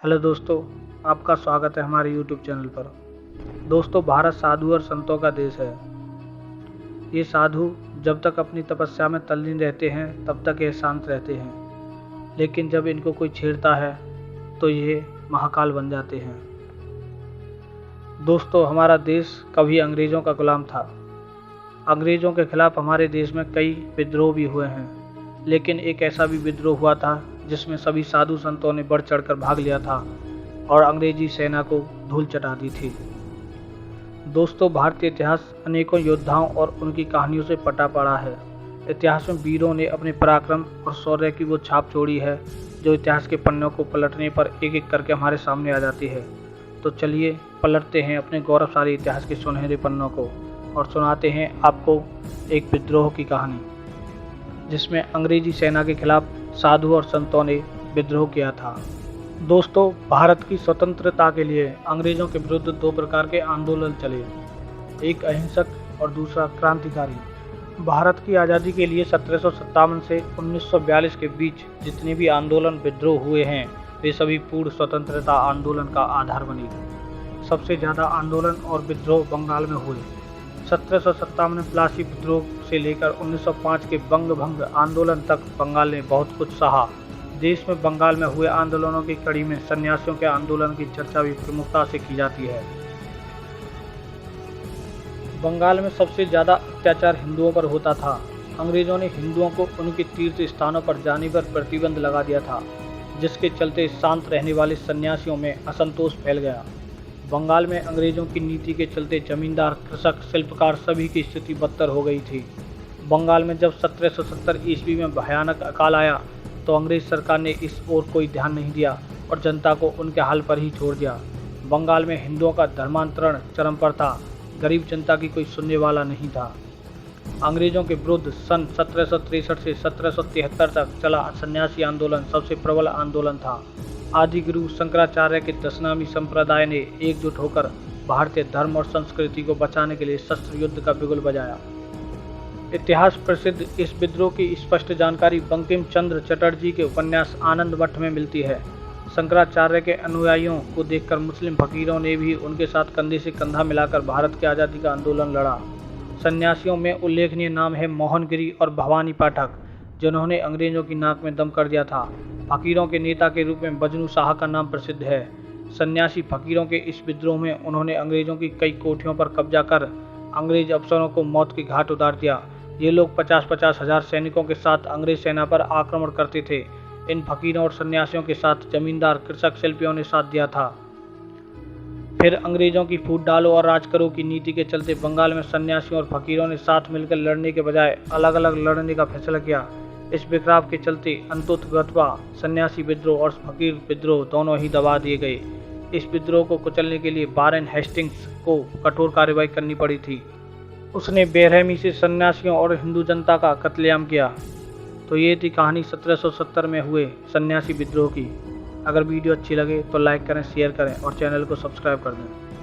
Hello दोस्तों, आपका स्वागत है हमारे यूट्यूब चैनल पर। दोस्तों, भारत साधु और संतों का देश है। ये साधु जब तक अपनी तपस्या में तल्लीन रहते हैं तब तक ये शांत रहते हैं, लेकिन जब इनको कोई छेड़ता है तो ये महाकाल बन जाते हैं। दोस्तों, हमारा देश कभी अंग्रेज़ों का गुलाम था। अंग्रेज़ों के खिलाफ हमारे देश में कई विद्रोह भी हुए हैं, लेकिन एक ऐसा भी विद्रोह हुआ था जिसमें सभी साधु संतों ने बढ़ चढ़कर भाग लिया था और अंग्रेजी सेना को धूल चटा दी थी। दोस्तों, भारतीय इतिहास अनेकों योद्धाओं और उनकी कहानियों से पटा पड़ा है। इतिहास में वीरों ने अपने पराक्रम और शौर्य की वो छाप छोड़ी है जो इतिहास के पन्नों को पलटने पर एक एक करके हमारे सामने आ जाती है। तो चलिए पलटते हैं अपने गौरवशाली इतिहास के सुनहरे पन्नों को और सुनाते हैं आपको एक विद्रोह की कहानी, जिसमें अंग्रेजी सेना के खिलाफ साधु और संतों ने विद्रोह किया था। दोस्तों, भारत की स्वतंत्रता के लिए अंग्रेजों के विरुद्ध दो प्रकार के आंदोलन चले, एक अहिंसक और दूसरा क्रांतिकारी। भारत की आज़ादी के लिए 1757 से 1942 के बीच जितने भी आंदोलन विद्रोह हुए हैं वे सभी पूर्ण स्वतंत्रता आंदोलन का आधार बने। सबसे ज़्यादा आंदोलन और विद्रोह बंगाल में हुए। 1757 में प्लासी विद्रोह से लेकर 1905 के बंग भंग आंदोलन तक बंगाल ने बहुत कुछ सहा। देश में बंगाल में हुए आंदोलनों की कड़ी में सन्यासियों के आंदोलन की चर्चा भी प्रमुखता से की जाती है। बंगाल में सबसे ज़्यादा अत्याचार हिंदुओं पर होता था। अंग्रेजों ने हिंदुओं को उनके तीर्थ स्थानों पर जाने पर प्रतिबंध लगा दिया था, जिसके चलते शांत रहने वाले सन्यासियों में असंतोष फैल गया। बंगाल में अंग्रेजों की नीति के चलते जमींदार, कृषक, शिल्पकार सभी की स्थिति बदतर हो गई थी। बंगाल में जब 1770 ईस्वी में भयानक अकाल आया तो अंग्रेज सरकार ने इस ओर कोई ध्यान नहीं दिया और जनता को उनके हाल पर ही छोड़ दिया। बंगाल में हिंदुओं का धर्मांतरण चरम पर था। गरीब जनता की कोई सुनने वाला नहीं था। अंग्रेजों के विरुद्ध सन 1763 से 1773 तक चला सन्यासी आंदोलन सबसे प्रबल आंदोलन था। आदि गुरु शंकराचार्य के दशनामी संप्रदाय ने एकजुट होकर भारतीय धर्म और संस्कृति को बचाने के लिए शस्त्र युद्ध का बिगुल बजाया। इतिहास प्रसिद्ध इस विद्रोह की स्पष्ट जानकारी बंकिम चंद्र चटर्जी के उपन्यास आनंद मठ में मिलती है। शंकराचार्य के अनुयायियों को देखकर मुस्लिम फकीरों ने भी उनके साथ कंधे से कंधा मिलाकर भारत की आज़ादी का आंदोलन लड़ा। सन्यासियों में उल्लेखनीय नाम है मोहनगिरी और भवानी पाठक, जिन्होंने अंग्रेजों की नाक में दम कर दिया था। फकीरों के नेता के रूप में बजनू शाह का नाम प्रसिद्ध है। सन्यासी फकीरों के इस विद्रोह में उन्होंने अंग्रेजों की कई कोठियों पर कब्जा कर अंग्रेज अफसरों को मौत के घाट उतार दिया। ये लोग 50-50 हज़ार सैनिकों के साथ अंग्रेज सेना पर आक्रमण करते थे। इन फकीरों और सन्यासियों के साथ जमींदार, कृषक, शिल्पियों ने साथ दिया था। फिर अंग्रेजों की फूट डालो और राज करो की नीति के चलते बंगाल में सन्यासियों और फकीरों ने साथ मिलकर लड़ने के बजाय अलग अलग लड़ने का फैसला किया। इस बिखराव के चलते अंततः सन्यासी विद्रोह और फकीर विद्रोह दोनों ही दबा दिए गए। इस विद्रोह को कुचलने के लिए वारेन हेस्टिंग्स को कठोर कार्रवाई करनी पड़ी थी। उसने बेरहमी से सन्यासियों और हिंदू जनता का कत्लेआम किया। तो ये थी कहानी 1770 में हुए सन्यासी विद्रोह की। अगर वीडियो अच्छी लगे तो लाइक करें, शेयर करें और चैनल को सब्सक्राइब कर दें।